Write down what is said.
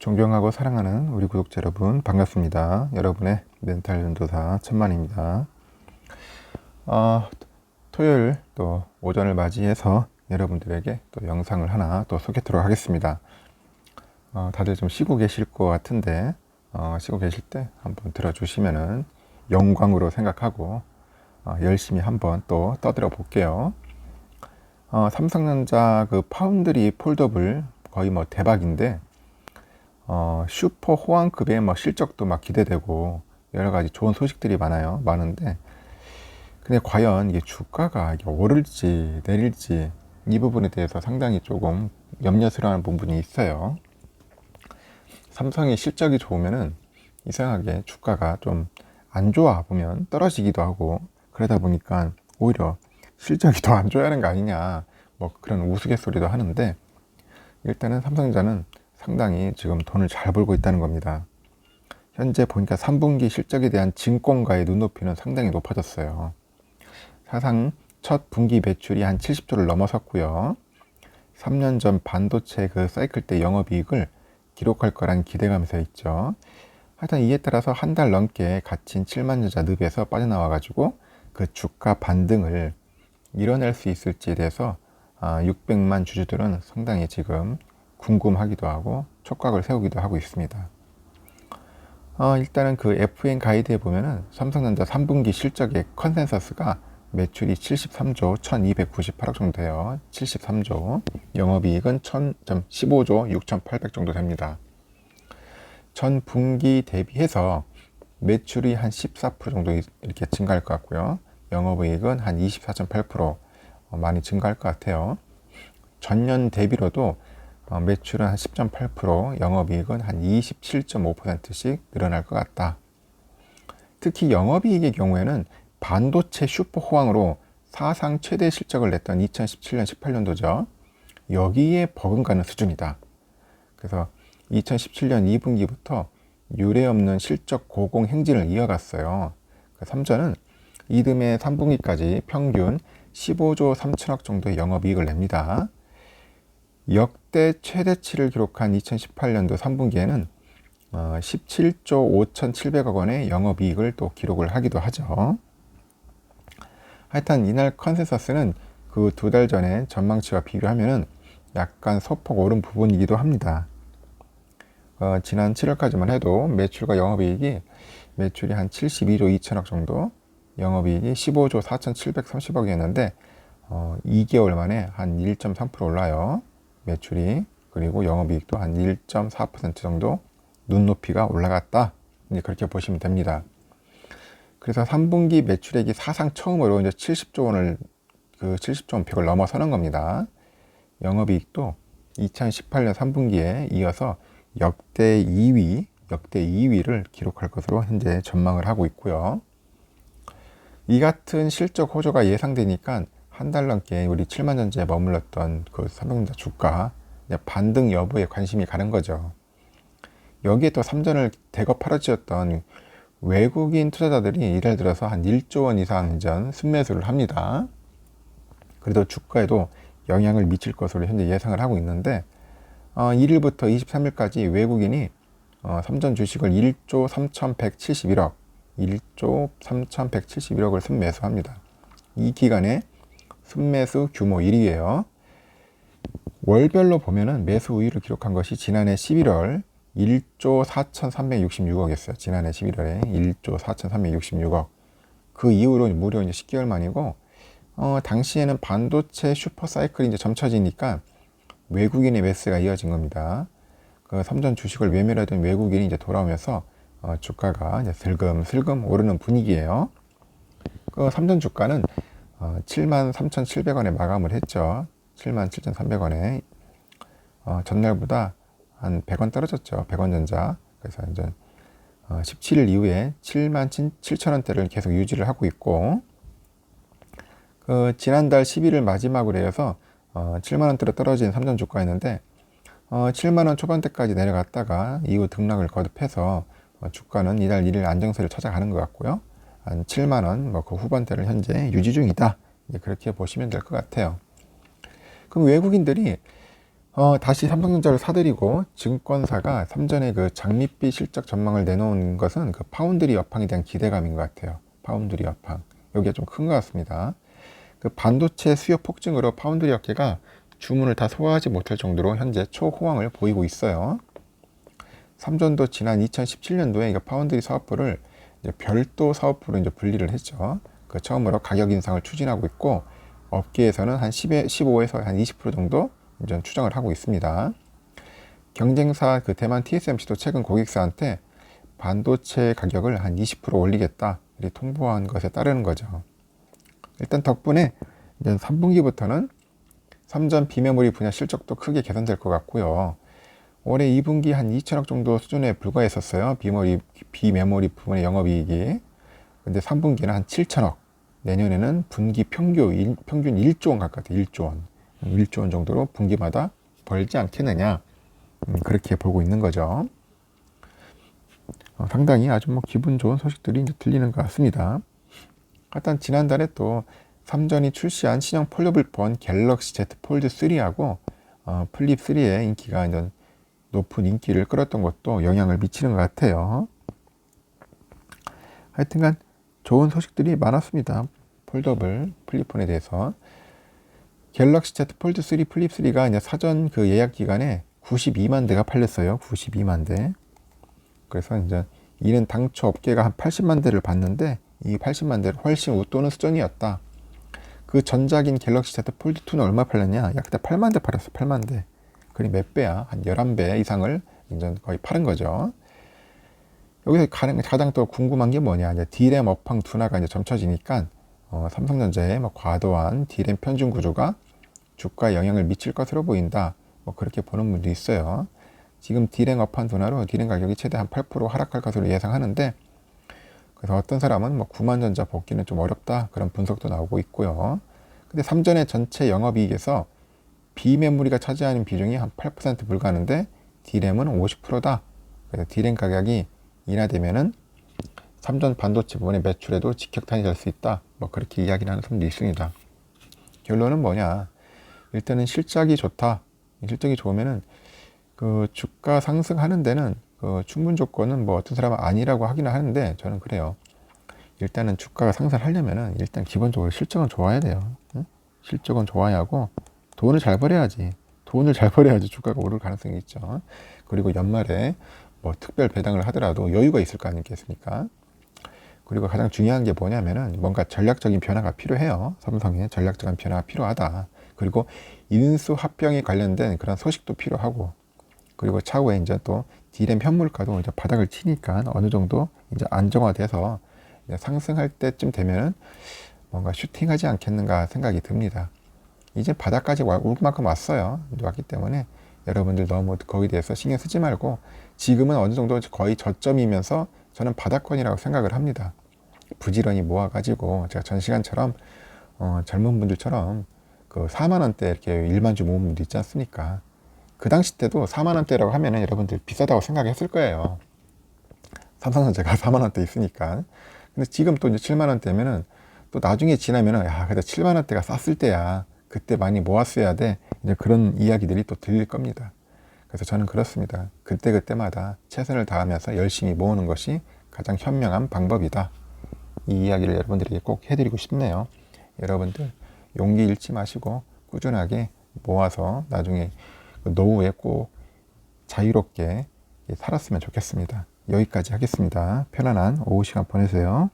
존경하고 사랑하는 우리 구독자 여러분 반갑습니다. 여러분의 멘탈 연도사 천만입니다. 토요일 또 오전을 맞이해서 여러분들에게 또 영상을 하나 또 소개하도록 하겠습니다. 다들 좀 쉬고 계실 것 같은데 쉬고 계실 때 한번 들어주시면은 영광으로 생각하고 열심히 한번 또 떠들어 볼게요. 삼성전자 그 파운드리 폴더블 거의 뭐 대박인데 슈퍼 호황급의 뭐 실적도 막 기대되고 여러 가지 좋은 소식들이 많은데 근데 과연 이게 주가가 이게 오를지 내릴지 이 부분에 대해서 상당히 조금 염려스러운 부분이 있어요. 삼성이 실적이 좋으면은 이상하게 주가가 좀 안 좋아 보면 떨어지기도 하고 그러다 보니까 오히려 실적이 더 안 좋아야 하는 거 아니냐 뭐 그런 우스갯소리도 하는데 일단은 삼성전자는 상당히 지금 돈을 잘 벌고 있다는 겁니다. 현재 보니까 3분기 실적에 대한 증권가의 눈높이는 상당히 높아졌어요. 사상 첫 분기 매출이 한 70조를 넘어섰고요. 3년 전 반도체 그 사이클 때 영업이익을 기록할 거란 기대감에서 있죠. 하여튼 이에 따라서 한 달 넘게 갇힌 7만전자 늪에서 빠져나와가지고 그 주가 반등을 이뤄낼 수 있을지에 대해서 600만 주주들은 상당히 지금 궁금하기도 하고 촉각을 세우기도 하고 있습니다. 일단은 그 FN 가이드에 보면은 삼성전자 3분기 실적의 컨센서스가 매출이 73조 1298억 정도 돼요. 73조. 영업이익은 15조 6800 정도 됩니다. 전 분기 대비해서 매출이 한 14% 정도 이렇게 증가할 것 같고요. 영업이익은 한 24.8% 많이 증가할 것 같아요. 전년 대비로도 매출은 한 10.8%, 영업이익은 한 27.5%씩 늘어날 것 같다. 특히 영업이익의 경우에는 반도체 슈퍼 호황으로 사상 최대 실적을 냈던 2017년, 18년도죠. 여기에 버금가는 수준이다. 그래서 2017년 2분기부터 유례없는 실적 고공 행진을 이어갔어요. 삼전은 이듬해 3분기까지 평균 15조 3천억 정도의 영업이익을 냅니다. 역대 최대치를 기록한 2018년도 3분기에는 17조 5,700억 원의 영업이익을 또 기록을 하기도 하죠. 하여튼 이날 컨센서스는 그 2달 전에 전망치와 비교하면은 약간 소폭 오른 부분이기도 합니다. 지난 7월까지만 해도 매출과 영업이익이 매출이 한 72조 2천억 정도, 영업이익이 15조 4,730억이었는데 2개월 만에 한 1.3% 올라요. 매출이. 그리고 영업이익도 한 1.4% 정도 눈높이가 올라갔다. 이제 그렇게 보시면 됩니다. 그래서 3분기 매출액이 사상 처음으로 이제 70조 원을 70조 원 벽을 넘어서는 겁니다. 영업이익도 2018년 3분기에 이어서 역대 2위를 기록할 것으로 현재 전망을 하고 있고요. 이 같은 실적 호조가 예상되니까 한 달 넘게 우리 7만전자에 머물렀던 그 삼성전자 주가 반등 여부에 관심이 가는 거죠. 여기에 또 삼전을 대거 팔아치웠던 외국인 투자자들이 이달 들어서 한 1조 원 이상 전 순매수를 합니다. 그래도 주가에도 영향을 미칠 것으로 현재 예상을 하고 있는데 1일부터 23일까지 외국인이 삼전 주식을 1조 3,171억을 순매수합니다. 이 기간에 순매수 규모 1위예요. 월별로 보면은 매수 우위를 기록한 것이 지난해 11월 1조 4,366억이었어요. 지난해 11월에 1조 4,366억. 그 이후로 무려 이제 10개월 만이고, 당시에는 반도체 슈퍼 사이클이 이제 점쳐지니까 외국인의 매수가 이어진 겁니다. 그 삼전 주식을 매매하던 외국인이 이제 돌아오면서 주가가 이제 슬금슬금 오르는 분위기예요. 그 삼전 주가는 73,700원에 마감을 했죠. 77,300원에 전날보다 한 100원 떨어졌죠. 100원 전자. 그래서 이제 17일 이후에 77,000원대를 계속 유지를 하고 있고, 그 지난달 10일을 마지막으로 해서 7만원대로 떨어진 삼전 주가였는데 7만원 초반대까지 내려갔다가 이후 등락을 거듭해서 주가는 이달 1일 안정세를 찾아가는 것 같고요. 한 7만원 그 후반대를 현재 유지 중이다. 그렇게 보시면 될 것 같아요. 그럼 외국인들이 다시 삼성전자를 사들이고 증권사가 삼전에 그 장밋빛 실적 전망을 내놓은 것은 그 파운드리 업황에 대한 기대감인 것 같아요. 파운드리 업황. 여기가 좀 큰 것 같습니다. 그 반도체 수요 폭증으로 파운드리 업계가 주문을 다 소화하지 못할 정도로 현재 초호황을 보이고 있어요. 삼전도 지난 2017년도에 파운드리 사업부를 이제 별도 사업부로 이제 분리를 했죠. 그 처음으로 가격 인상을 추진하고 있고 업계에서는 한 15에서 한 20% 정도 이제 추정을 하고 있습니다. 경쟁사 그 대만 TSMC도 최근 고객사한테 반도체 가격을 한 20% 올리겠다 이렇게 통보한 것에 따르는 거죠. 일단 덕분에 이제 3분기부터는 삼전 비메모리 분야 실적도 크게 개선될 것 같고요. 올해 2분기 한 2천억 정도 수준에 불과했었어요. 비메모리 부분의 영업이익이. 근데 3분기는 한 7천억. 내년에는 분기 평균 1조 원 가까이 1조 원. 1조 원 정도로 분기마다 벌지 않겠느냐. 그렇게 보고 있는 거죠. 상당히 아주 기분 좋은 소식들이 이제 들리는 것 같습니다. 일단 지난달에 또 삼전이 출시한 신형 폴더블 폰 갤럭시 Z 폴드 3하고 플립 3의 인기가 이제 높은 인기를 끌었던 것도 영향을 미치는 것 같아요. 하여튼간 좋은 소식들이 많았습니다. 폴더블 플립폰에 대해서. 갤럭시 Z 폴드 3 플립 3가 이제 사전 그 예약 기간에 92만 대가 팔렸어요. 92만 대. 그래서 이제 이는 당초 업계가 한 80만 대를 봤는데 이 80만 대를 훨씬 웃도는 수준이었다. 그 전작인 갤럭시 Z 폴드 2는 얼마 팔렸냐? 약 8만 대 팔았어. 8만 대. 그게 몇 배야? 한 11배 이상을 이제 거의 파는 거죠. 여기서 가장 또 궁금한 게 뭐냐? 이제 D램 업황 둔화가 이제 점쳐지니까 삼성전자의 과도한 D램 편중 구조가 주가에 영향을 미칠 것으로 보인다. 그렇게 보는 분도 있어요. 지금 D램 업황 둔화로 D램 가격이 최대 한 8% 하락할 것으로 예상하는데, 그래서 어떤 사람은 9만 전자 복귀는 좀 어렵다 그런 분석도 나오고 있고요. 근데 삼전의 전체 영업이익에서 비메모리가 차지하는 비중이 한 8% 불과하는데 D램은 50%다. 그래서 D램 가격이 인하되면은 삼전 반도체 부분의 매출에도 직격탄이 될 수 있다. 그렇게 이야기를 하는 사람도 있습니다. 결론은 뭐냐? 일단은 실적이 좋다. 실적이 좋으면은 그 주가 상승하는 데는 그 충분 조건은 어떤 사람은 아니라고 하기는 하는데 저는 그래요. 일단은 주가가 상승하려면은 일단 기본적으로 실적은 좋아야 돼요. 응? 실적은 좋아야 하고 돈을 잘 벌어야지. 돈을 잘 벌어야지 주가가 오를 가능성이 있죠. 그리고 연말에 특별 배당을 하더라도 여유가 있을 거 아니겠습니까? 그리고 가장 중요한 게 뭐냐면은 뭔가 전략적인 변화가 필요해요. 삼성의 전략적인 변화가 필요하다. 그리고 인수 합병에 관련된 그런 소식도 필요하고, 그리고 차후에 이제 또 D램 현물가도 이제 바닥을 치니까 어느 정도 이제 안정화돼서 이제 상승할 때쯤 되면은 뭔가 슈팅하지 않겠는가 생각이 듭니다. 이제 바닥까지 올 만큼 왔어요. 왔기 때문에 여러분들 너무 거기에 대해서 신경 쓰지 말고 지금은 어느 정도 거의 저점이면서 저는 바닥권이라고 생각을 합니다. 부지런히 모아가지고 제가 전 시간처럼 젊은 분들처럼 그 4만 원대 이렇게 일만주 모은 분도 있지 않습니까? 그 당시 때도 4만 원대라고 하면은 여러분들 비싸다고 생각했을 거예요. 삼성전자가 4만 원대 있으니까. 근데 지금 또 이제 7만 원대면은 또 나중에 지나면은 야, 그래도 7만 원대가 쌌을 때야. 그때 많이 모았어야 돼. 이제 그런 이야기들이 또 들릴 겁니다. 그래서 저는 그렇습니다. 그때그때마다 최선을 다하면서 열심히 모으는 것이 가장 현명한 방법이다. 이 이야기를 여러분들에게 꼭 해드리고 싶네요. 여러분들 용기 잃지 마시고 꾸준하게 모아서 나중에 노후에 꼭 자유롭게 살았으면 좋겠습니다. 여기까지 하겠습니다. 편안한 오후 시간 보내세요.